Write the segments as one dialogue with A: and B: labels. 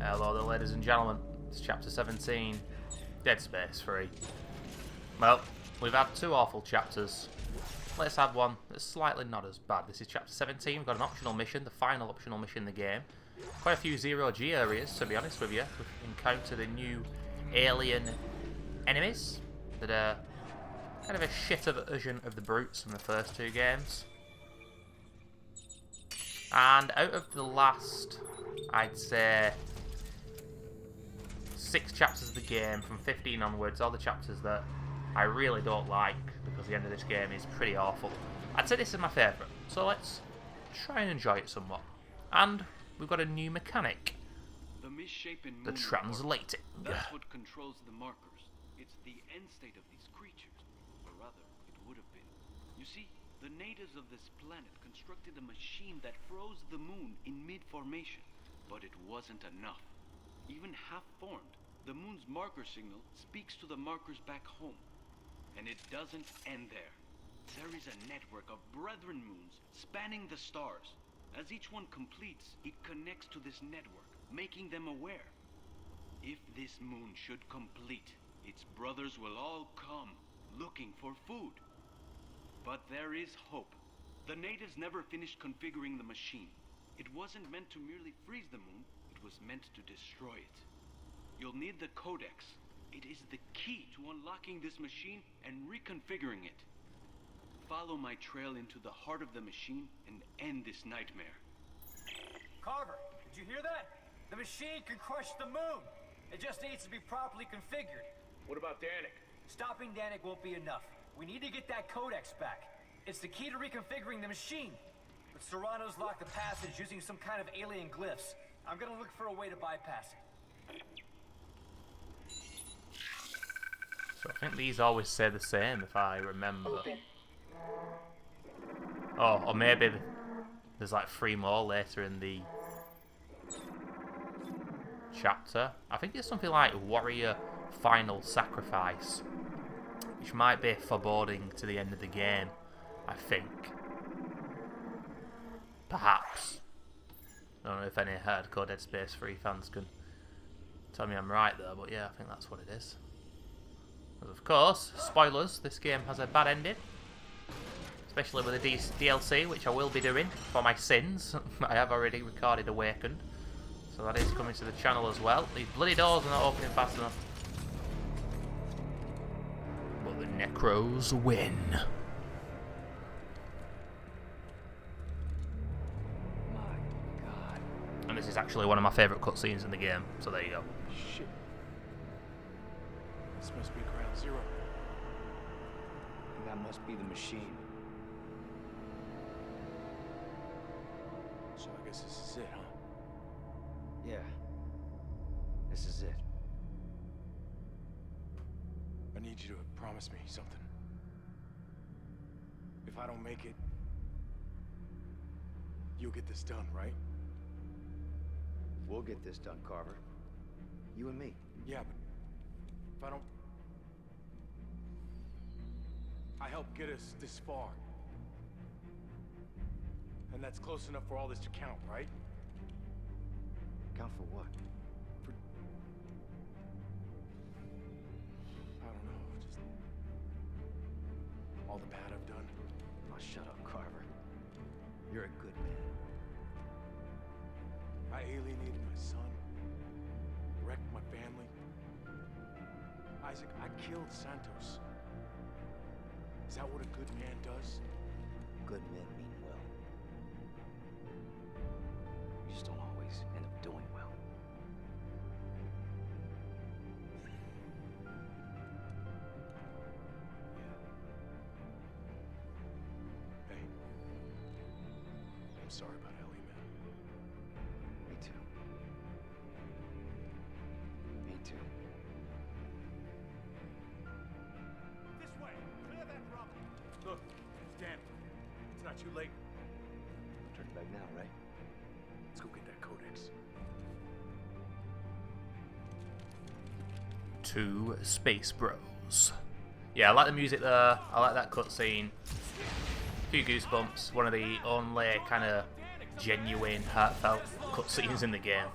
A: Hello there, ladies and gentlemen. It's chapter 17, Dead Space 3. Well, we've had two awful chapters. Let's have one that's slightly not as bad. This is chapter 17. We've got an optional mission, the final optional mission in the game. Quite a few zero-G areas, to be honest with you. We've encountered a new alien enemies that are kind of a shitter version of the brutes from the first two games. And out of the last, I'd say, 6 chapters of the game, from 15 onwards, all the chapters that I really don't like, because the end of this game is pretty awful, I'd say this is my favourite. So let's try and enjoy it somewhat. And we've got a new mechanic. The translating.
B: That's what controls the markers. It's the end state of these creatures. Or rather, it would have been. You see, the natives of this planet constructed a machine that froze the moon in mid-formation. But it wasn't enough. Even half-formed, the moon's marker signal speaks to the markers back home. And it doesn't end there. There is a network of brethren moons spanning the stars. As each one completes, it connects to this network, making them aware. If this moon should complete, its brothers will all come, looking for food. But there is hope. The natives never finished configuring the machine. It wasn't meant to merely freeze the moon, it was meant to destroy it. You'll need the codex. It is the key to unlocking this machine and reconfiguring it. Follow my trail into the heart of the machine and end this nightmare.
C: Carver, did you hear that? The machine can crush the moon. It just needs to be properly configured.
D: What about Danik?
C: Stopping Danik won't be enough. We need to get that codex back. It's the key to reconfiguring the machine. But Serrano's locked the passage using some kind of alien glyphs. I'm gonna look for a way to bypass it.
A: So I think these always say the same, if I remember. Oh, or maybe there's like 3 more later in the chapter. I think it's something like Warrior Final Sacrifice, which might be foreboding to the end of the game, I think. Perhaps. I don't know if any hardcore Dead Space 3 fans can tell me I'm right there, but yeah, I think that's what it is. But of course, spoilers, this game has a bad ending. Especially with the DLC, which I will be doing for my sins. I have already recorded Awakened. So that is coming to the channel as well. These bloody doors are not opening fast enough. But the Necros win.
C: My God.
A: And this is actually one of my favourite cutscenes in the game. So there you go.
D: Shit. This must be ground zero.
C: And that must be the machine.
D: So I guess this is it, huh?
C: Yeah. This is it.
D: I need you to promise me something. If I don't make it, you'll get this done, right?
E: We'll get this done, Carver. You and me.
D: Yeah, but if I don't... I helped get us this far. And that's close enough for all this to count, right?
E: Count for what?
D: For... I don't know, just... all the bad I've done.
E: Oh, shut up, Carver. You're a good man.
D: I alienated my son. Wrecked my family. Isaac, I killed Santos. Is that what a good man does?
E: Good men mean well. You just don't always end up doing well.
D: Hey. I'm sorry about Ellie, man.
E: Me too. Me too.
D: This way! Clear that rock! Look, it's Dan. It's not too late.
E: Turn back now, right?
D: Let's go get that codex.
A: 2 Space Bros. Yeah, I like the music there. I like that cutscene. A few goosebumps. One of the only kind of genuine, heartfelt cutscenes in the game.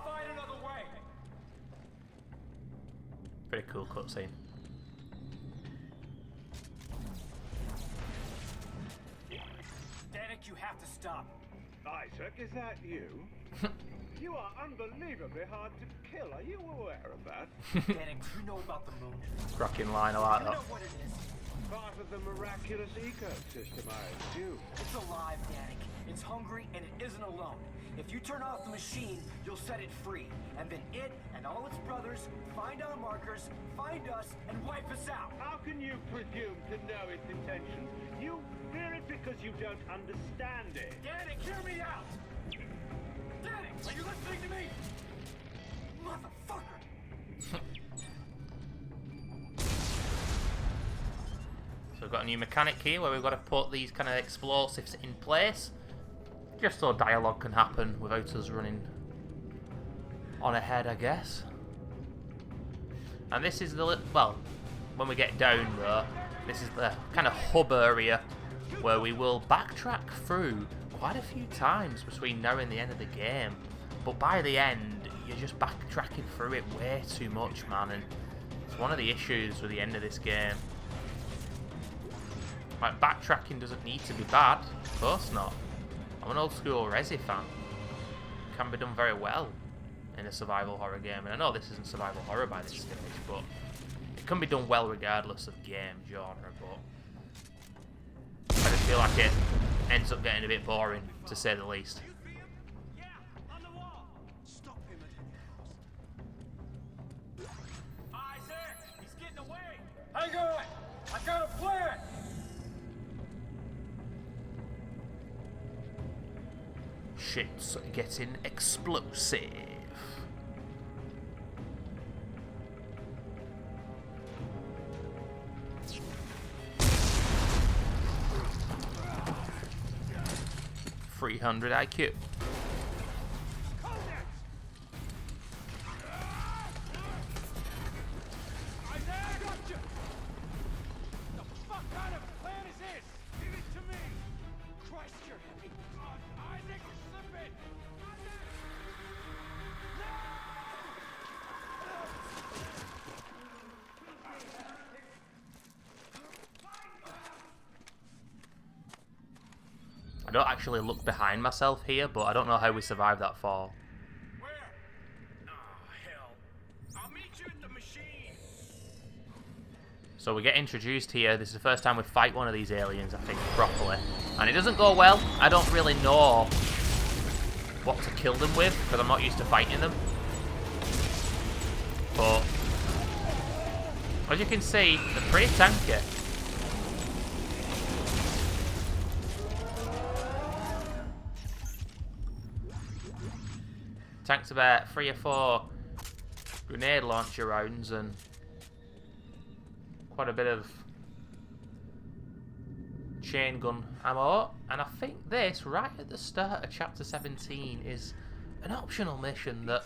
A: Pretty cool cutscene.
C: Danik, you have to stop.
F: Isaac, is that you? You are unbelievably hard to kill. Are you aware of that?
C: Danik, you know about the moon.
A: Cracking line, I like
C: You
A: that.
C: know what it is.
F: Part of the miraculous ecosystem, I assume.
C: It's alive, Danik. It's hungry and it isn't alone. If you turn off the machine, you'll set it free. And then it and all its brothers find our markers, find us, and wipe us out.
F: How can you presume to know its intentions? You fear it because you don't understand it.
C: Danik, hear me out! Danik, are you listening to me? Motherfucker!
A: So we've got a new mechanic here where we've got to put these kind of explosives in place. Just so dialogue can happen without us running on ahead, I guess. And this is the, well, when we get down though, this is the kind of hub area where we will backtrack through quite a few times between now and the end of the game. But by the end, you're just backtracking through it way too much, man, and it's one of the issues with the end of this game. Like, backtracking doesn't need to be bad, of course not. I'm an old school Resi fan. It can be done very well in a survival horror game, and I know this isn't survival horror by this stage, but it can be done well regardless of game genre, but I just feel like it ends up getting a bit boring, to say the least.
C: Yeah, on the wall! Stop him at Isaac! He's getting away! Hang on! I got a plan!
A: Shit's getting explosive. .300 IQ. I don't actually look behind myself here, but I don't know how we survived that fall.
C: Where? Oh, hell. I'll meet you at the machine!
A: So we get introduced here. This is the first time we fight one of these aliens, I think, properly. And it doesn't go well. I don't really know what to kill them with, because I'm not used to fighting them. But as you can see, they're pretty tanky. Tanks about 3 or 4 grenade launcher rounds and quite a bit of chain gun ammo. And I think this, right at the start of chapter 17, is an optional mission that,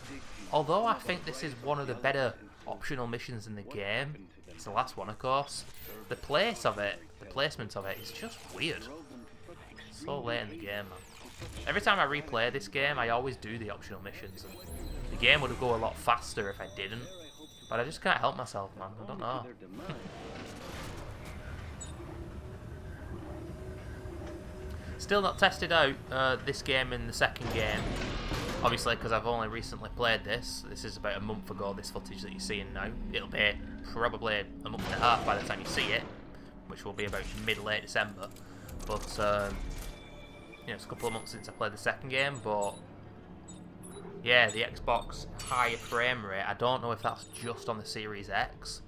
A: although I think this is one of the better optional missions in the game, it's the last one of course, the placement of it is just weird. So late in the game, man. Every time I replay this game, I always do the optional missions, and the game would go a lot faster if I didn't, but I just can't help myself, man. I don't know. Still not tested out this game in the second game, obviously, because I've only recently played this. This is about a month ago, this footage that you're seeing now. It'll be probably a month and a half by the time you see it, which will be about mid-late December. But you know, it's a couple of months since I played the second game, but yeah, the Xbox higher frame rate, I don't know if that's just on the Series X,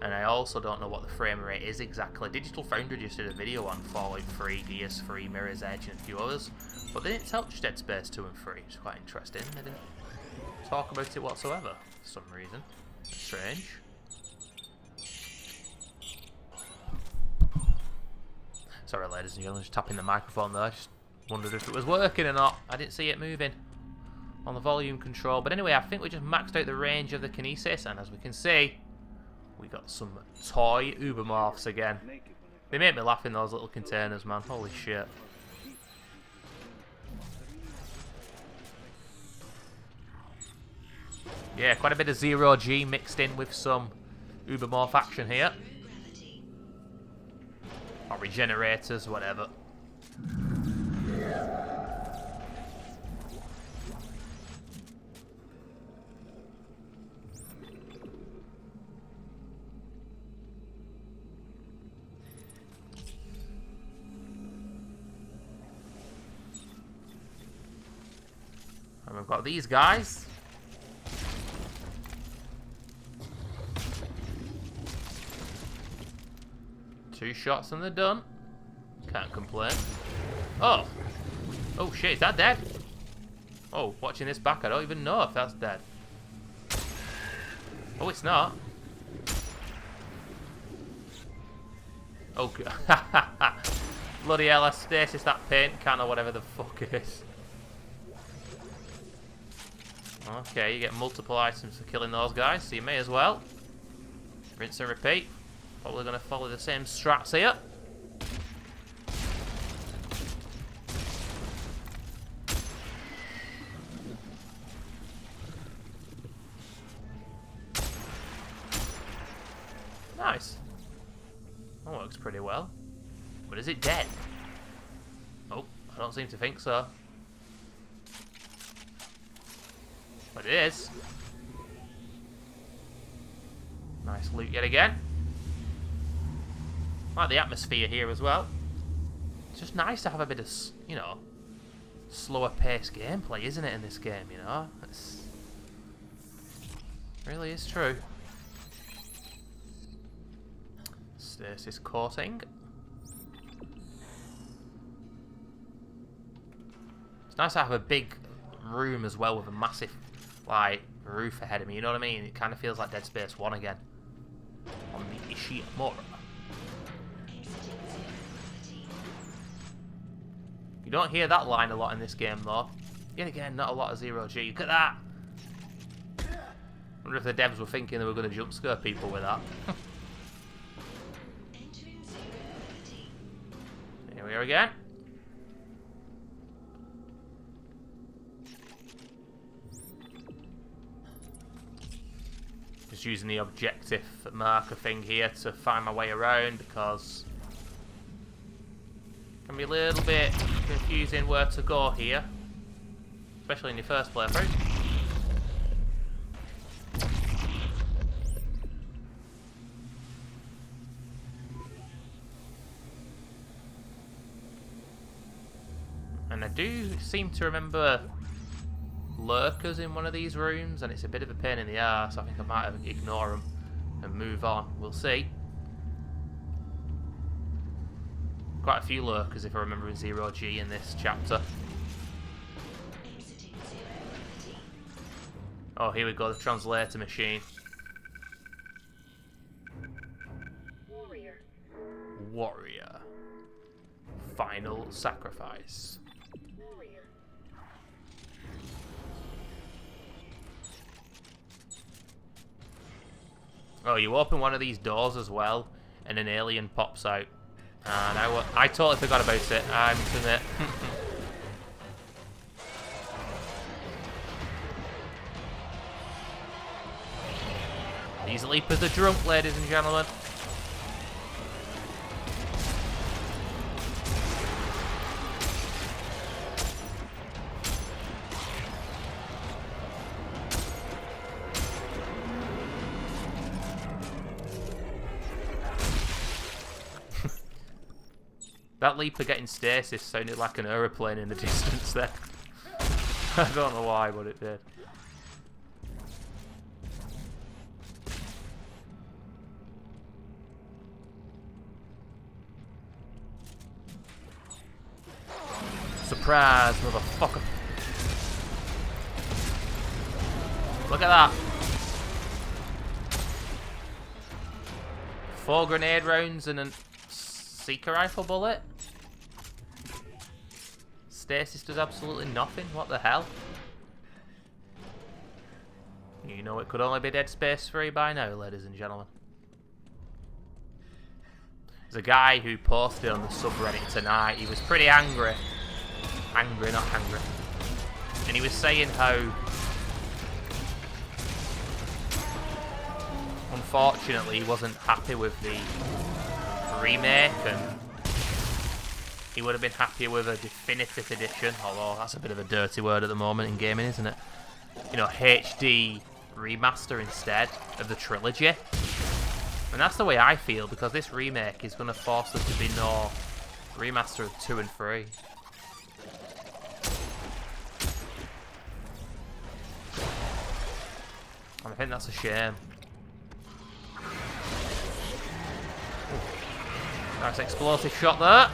A: and I also don't know what the frame rate is exactly. Digital Foundry just did a video on Fallout 3, Gears 3, Mirror's Edge, and a few others, but they didn't touch Dead Space 2 and 3, it's quite interesting. They didn't talk about it whatsoever, for some reason. Strange. Sorry, ladies and gentlemen, just tapping the microphone there. I just wondered if it was working or not. I didn't see it moving on the volume control. But anyway, I think we just maxed out the range of the Kinesis, and as we can see, we got some toy Ubermorphs again. They make me laugh in those little containers, man. Holy shit. Yeah, quite a bit of zero G mixed in with some Ubermorph action here. Or regenerators, whatever. And we've got these guys. Two shots and they're done. Can't complain. Oh! Oh shit, is that dead? Oh, watching this back, I don't even know if that's dead. Oh, it's not. Oh, bloody hell, I stasis that paint can or whatever the fuck it is. Okay, you get multiple items for killing those guys, so you may as well. Rinse and repeat. Probably going to follow the same strats here. Nice. That works pretty well. But is it dead? Oh, I don't seem to think so. But it is. Nice loot yet again. Like the atmosphere here as well. It's just nice to have a bit of, you know, slower paced gameplay, isn't it, in this game, you know? It's really is true. Stasis coating. It's nice to have a big room as well with a massive, like, roof ahead of me, you know what I mean? It kind of feels like Dead Space 1 again. On the Ishimura. You don't hear that line a lot in this game, though. Yet again, not a lot of zero G. Look at that! I wonder if the devs were thinking they were going to jump scare people with that. Here we are again. Just using the objective marker thing here to find my way around because it can be a little bit confusing where to go here, especially in your first playthrough. And I do seem to remember lurkers in one of these rooms, and it's a bit of a pain in the arse. I think I might have ignore them and move on. We'll see. Quite a few lurkers, if I remember, in zero G in this chapter. Oh, here we go, the translator machine. Warrior. Final sacrifice. Oh, you open one of these doors as well, and an alien pops out. And I totally forgot about it, I must admit. These leapers are drunk, ladies and gentlemen. That leaper getting stasis sounded like an aeroplane in the distance there. I don't know why, but it did. Surprise, motherfucker. Look at that. 4 grenade rounds and a Seeker rifle bullet? Stasis does absolutely nothing. What the hell? You know it could only be Dead Space 3 by now, ladies and gentlemen. There's a guy who posted on the subreddit tonight. He was pretty angry. Angry, not hungry. And he was saying how unfortunately, he wasn't happy with the remake, and he would have been happier with a definitive edition, although that's a bit of a dirty word at the moment in gaming, isn't it? You know, HD remaster instead of the trilogy. And that's the way I feel, because this remake is going to force there to be no remaster of 2 and 3. And I think that's a shame. Nice explosive shot there.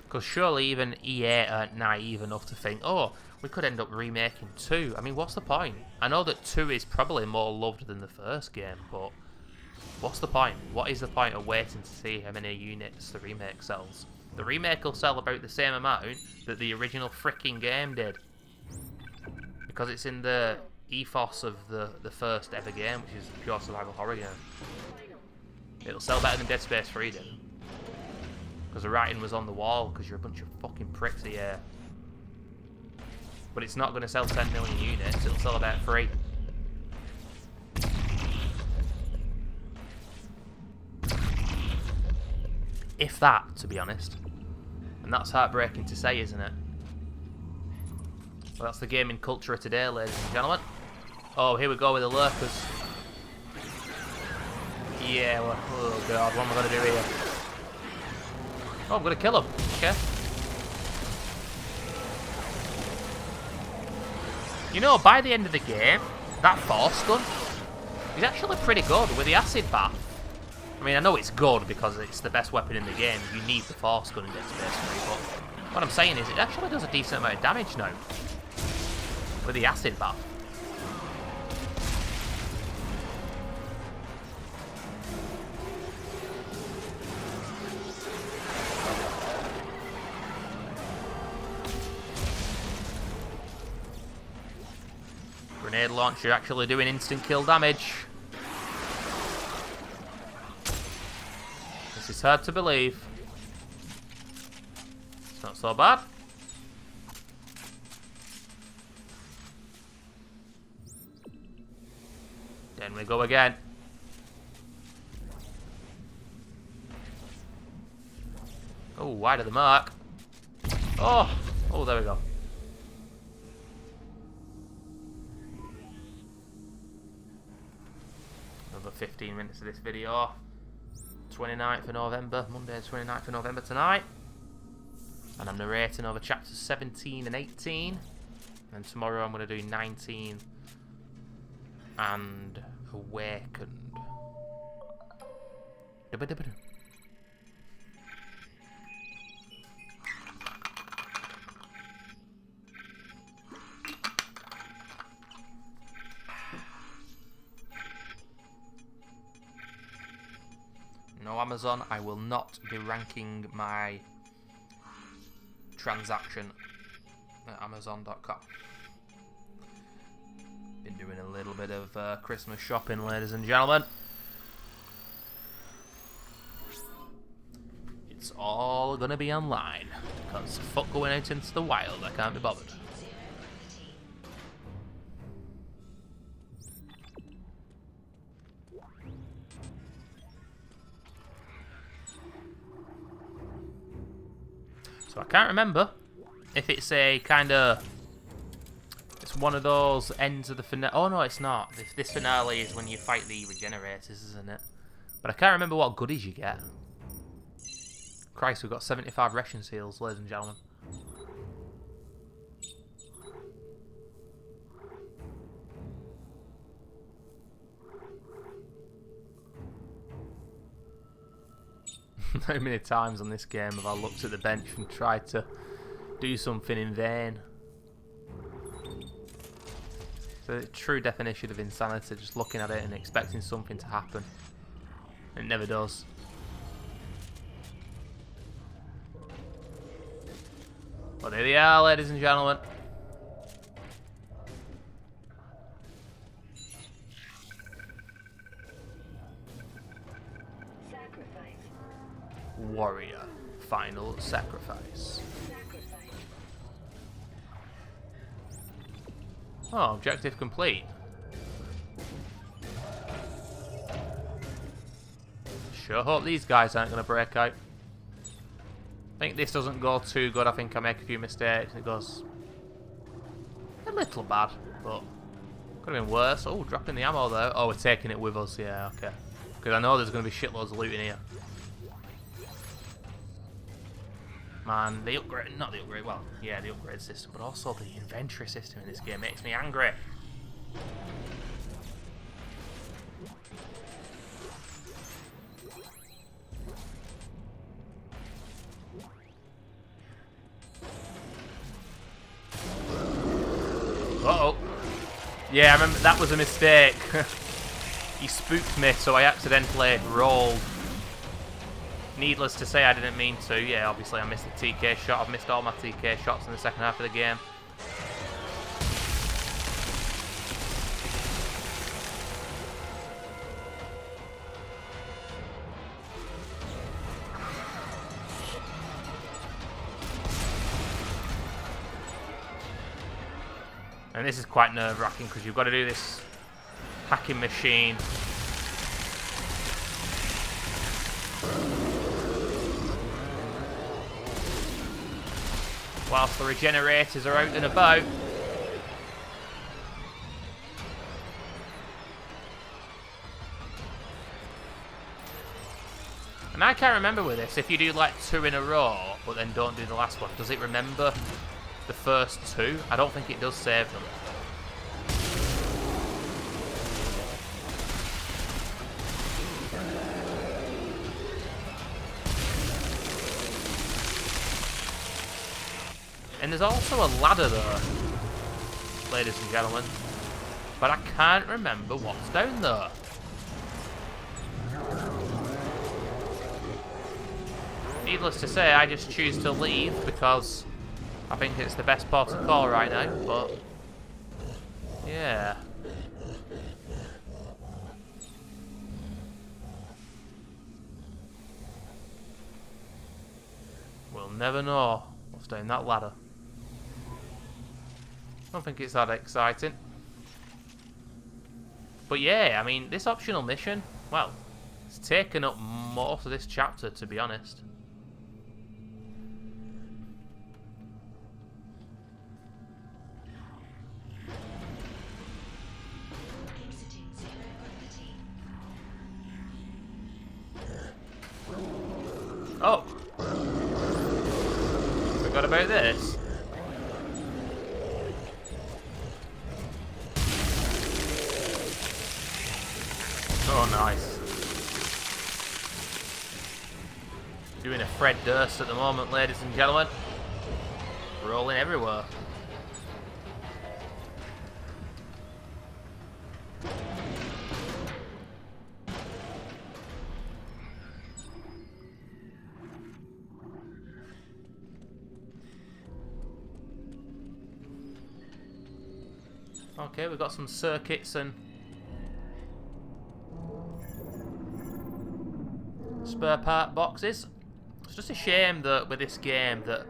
A: Because surely even EA aren't naive enough to think, oh, we could end up remaking 2. I mean, what's the point? I know that 2 is probably more loved than the first game, but what's the point? What is the point of waiting to see how many units the remake sells? The remake will sell about the same amount that the original freaking game did. Because it's in the ethos of the first ever game, which is a pure survival horror game. It'll sell better than Dead Space 3 did. Because the writing was on the wall, because you're a bunch of fucking pricks here. But it's not going to sell 10 million units, it'll sell about 3. If that, to be honest. And that's heartbreaking to say, isn't it? Well, that's the gaming culture of today, ladies and gentlemen. Oh, here we go with the lurkers. Yeah, well, oh god, what am I going to do here? Oh, I'm going to kill him. Okay. You know, by the end of the game, that force gun is actually pretty good with the acid bath. I mean, I know it's good because it's the best weapon in the game. You need the force gun in Dead Space 3, but what I'm saying is it actually does a decent amount of damage now with the acid bath. Grenade launcher actually doing instant kill damage. This is hard to believe. It's not so bad. Then we go again. Oh, wide of the mark. Oh, oh, there we go. Another 15 minutes of this video. 29th of November, Monday 29th of November tonight. And I'm narrating over chapters 17 and 18. And tomorrow I'm going to do 19 and Awakened. No, Amazon, I will not be ranking my transaction at Amazon.com. Been doing a little bit of Christmas shopping, ladies and gentlemen. It's all gonna be online, because fuck going out into the wild, I can't be bothered. So I can't remember if it's a kind of... It's one of those ends of the finale. Oh no, it's not. This finale is when you fight the regenerators, isn't it? But I can't remember what goodies you get. Christ, we've got 75 ration seals, ladies and gentlemen. How many times on this game have I looked at the bench and tried to do something in vain? It's a true definition of insanity, just looking at it and expecting something to happen. It never does. But here they are, ladies and gentlemen. Warrior. Final sacrifice. Oh, objective complete. Sure hope these guys aren't going to break out. I think this doesn't go too good. I think I make a few mistakes. It goes a little bad, but could have been worse. Oh, dropping the ammo though. Oh, we're taking it with us. Yeah, okay. Because I know there's going to be shitloads of loot in here. Man, the upgrade, not the upgrade, well, yeah, the upgrade system, but also the inventory system in this game makes me angry. Uh-oh. Yeah, I remember that was a mistake. He spooked me, so I accidentally rolled. Needless to say, I didn't mean to. Yeah, obviously I missed the TK shot. I've missed all my TK shots in the second half of the game. And this is quite nerve-wracking because you've got to do this hacking machine. Whilst the regenerators are out and about. And I can't remember with this, if you do like 2 in a row, but then don't do the last one, does it remember the first 2? I don't think it does save them. And there's also a ladder there, ladies and gentlemen. But I can't remember what's down there. Needless to say, I just choose to leave because I think it's the best port of call right now, but yeah. We'll never know what's down that ladder. I don't think it's that exciting. But yeah, I mean, this optional mission, well, it's taken up most of this chapter, to be honest. Oh! Forgot about this. Oh, nice. Doing a Fred Durst at the moment, ladies and gentlemen. Rolling everywhere. Okay, we've got some circuits and spare part boxes. It's just a shame that with this game that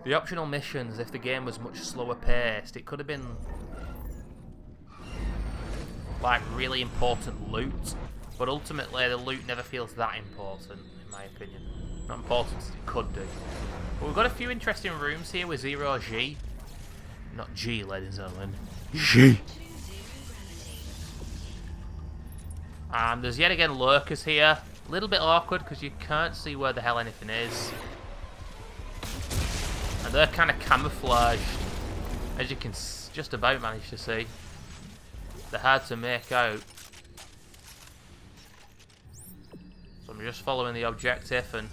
A: the optional missions, if the game was much slower paced, it could have been like really important loot, but ultimately the loot never feels that important, in my opinion. Not important as it could do. But we've got a few interesting rooms here with 0G. Not G, ladies and gentlemen. G. And there's yet again lurkers here. A little bit awkward because you can't see where the hell anything is. And they're kind of camouflaged, as you can just about manage to see. They're hard to make out. So I'm just following the objective and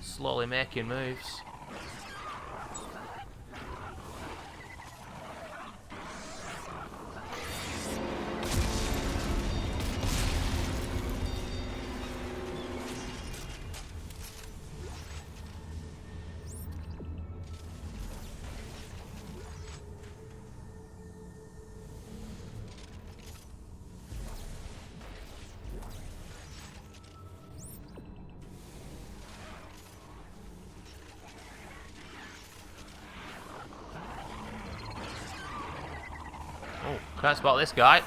A: slowly making moves. Can't spot this guy.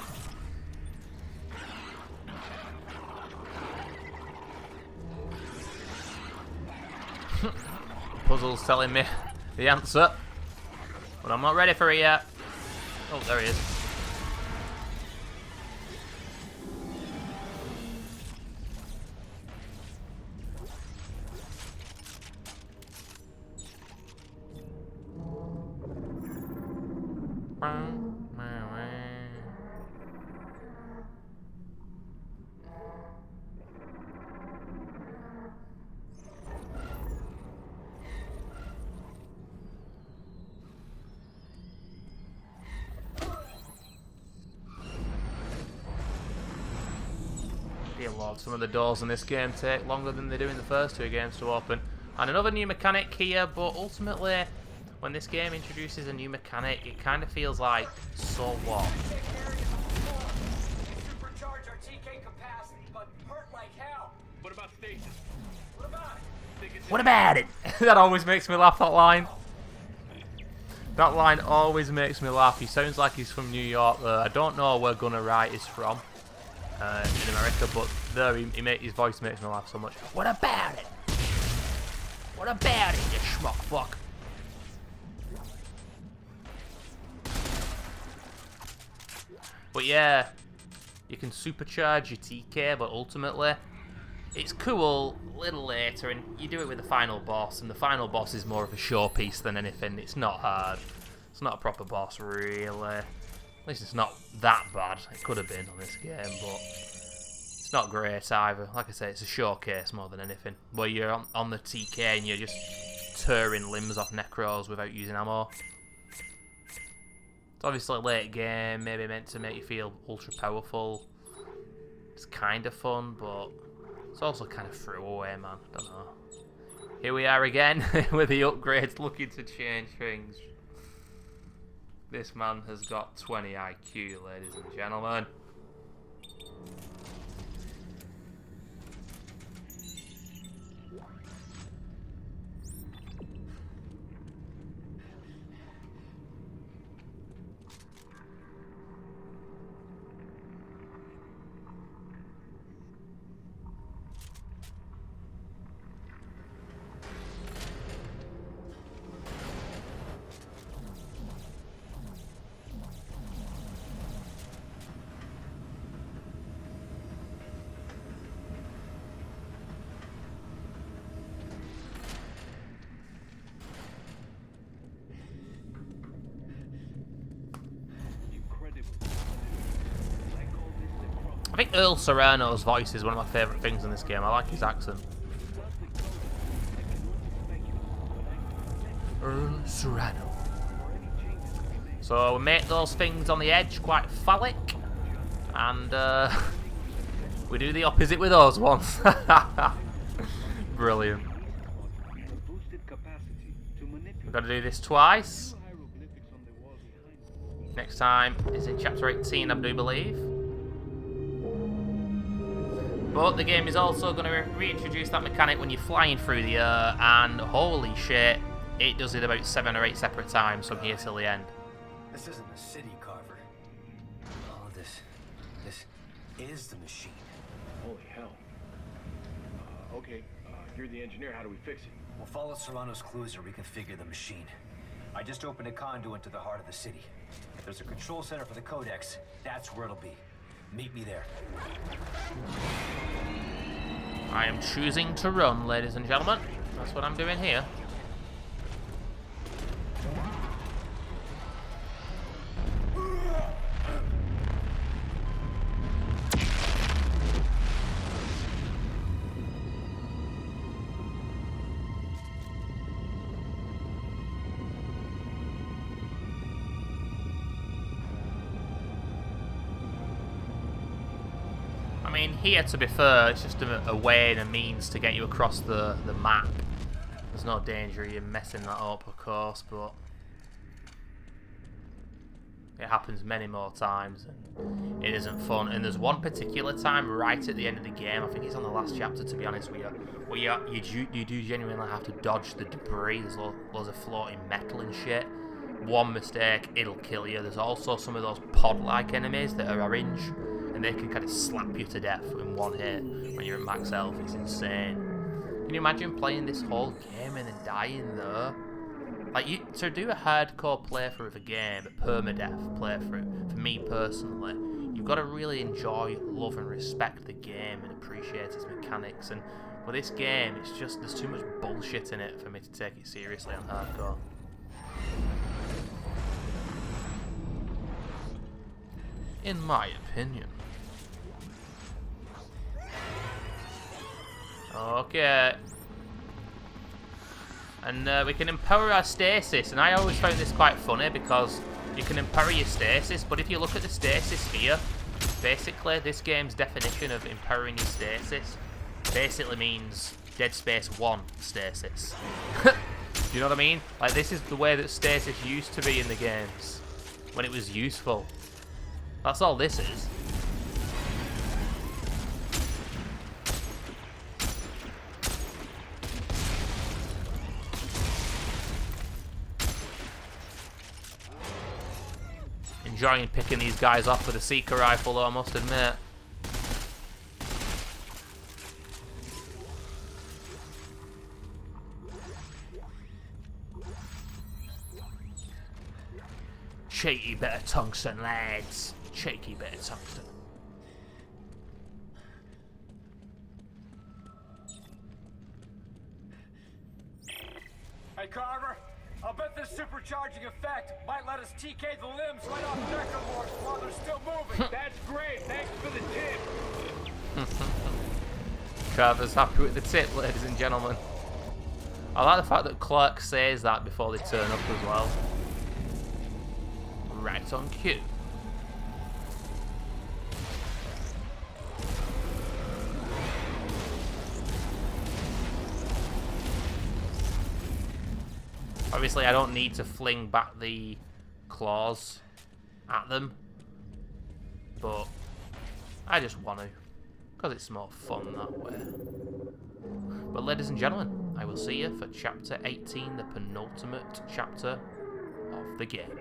A: Puzzle's telling me the answer, but I'm not ready for it yet. Oh, there he is. Dear Lord, some of the doors in this game take longer than they do in the first two games to open. And another new mechanic here, but ultimately, when this game introduces a new mechanic, it kind of feels like, so what?
C: Supercharge our TK capacity, but hurt like hell.
D: What about stasis?
C: What about it?
A: What about it? That always makes me laugh, that line. That line always makes me laugh. He sounds like he's from New York. I don't know where Gunnar Wright is from in America, but there his voice makes me laugh so much. What about it? What about it, you schmuck fuck? But yeah, you can supercharge your TK, but ultimately, it's cool a little later, and you do it with the final boss, and the final boss is more of a showpiece than anything. It's not hard. It's not a proper boss, really. At least it's not that bad. It could have been on this game, but it's not great either. Like I say, it's a showcase more than anything. Where you're on the TK and you're just tearing limbs off Necros without using ammo. It's obviously a late game, maybe meant to make you feel ultra powerful. It's kind of fun, but it's also kind of throwaway, man. I don't know. Here we are again with the upgrades looking to change things. This man has got 20 IQ, ladies and gentlemen. I think Earl Serrano's voice is one of my favourite things in this game. I like his accent. Earl Serrano. So we make those things on the edge quite phallic, and we do the opposite with those ones. Brilliant. We've got to do this twice. Next time is in chapter 18, I do believe. But the game is also going to reintroduce that mechanic when you're flying through the air, and holy shit, it does it about 7 or 8 separate times from here till the end.
C: This isn't a city, Carver. Oh, this is the machine.
D: Holy hell. Okay, you're the engineer. How do we fix it?
C: We'll follow Serrano's clues and reconfigure the machine. I just opened a conduit to the heart of the city. If there's a control center for the codex, that's where it'll be. Meet me there.
A: I am choosing to run, ladies and gentlemen. That's what I'm doing here. I mean, here, to be fair, it's just a way and a means to get you across the map. There's no danger of you messing that up, of course, but it happens many more times, and it isn't fun. And there's one particular time right at the end of the game, I think it's on the last chapter, to be honest with you, where you do genuinely have to dodge the debris. There's loads of floating metal and shit, one mistake, it'll kill you. There's also some of those pod-like enemies that are orange, and they can kind of slap you to death in one hit when you're at max health. It's insane. Can you imagine playing this whole game and then dying though? Like, to do a hardcore playthrough of a game, a permadeath playthrough, for me personally, you've got to really enjoy, love and respect the game and appreciate its mechanics. And with this game, it's just, there's too much bullshit in it for me to take it seriously on hardcore. In my opinion. Okay. And we can empower our stasis, and I always found this quite funny because you can empower your stasis, but if you look at the stasis here, basically this game's definition of empowering your stasis basically means Dead Space 1 stasis. Do you know what I mean? Like, this is the way that stasis used to be in the games, when it was useful. That's all this is. Enjoying picking these guys off with a Seeker rifle though, I must admit. Cheeky bit of tungsten, lads. Cheeky bit of tungsten.
C: Hey, Carver, I'll bet this supercharging effect might let us TK the limbs right off Necromorphs while they're still moving.
F: That's great. Thanks for the tip.
A: Carver's happy with the tip, ladies and gentlemen. I like the fact that Clark says that before they turn up as well. Right on cue. Obviously, I don't need to fling back the claws at them, but I just want to, because it's more fun that way. But ladies and gentlemen, I will see you for Chapter 18, the penultimate chapter of the game.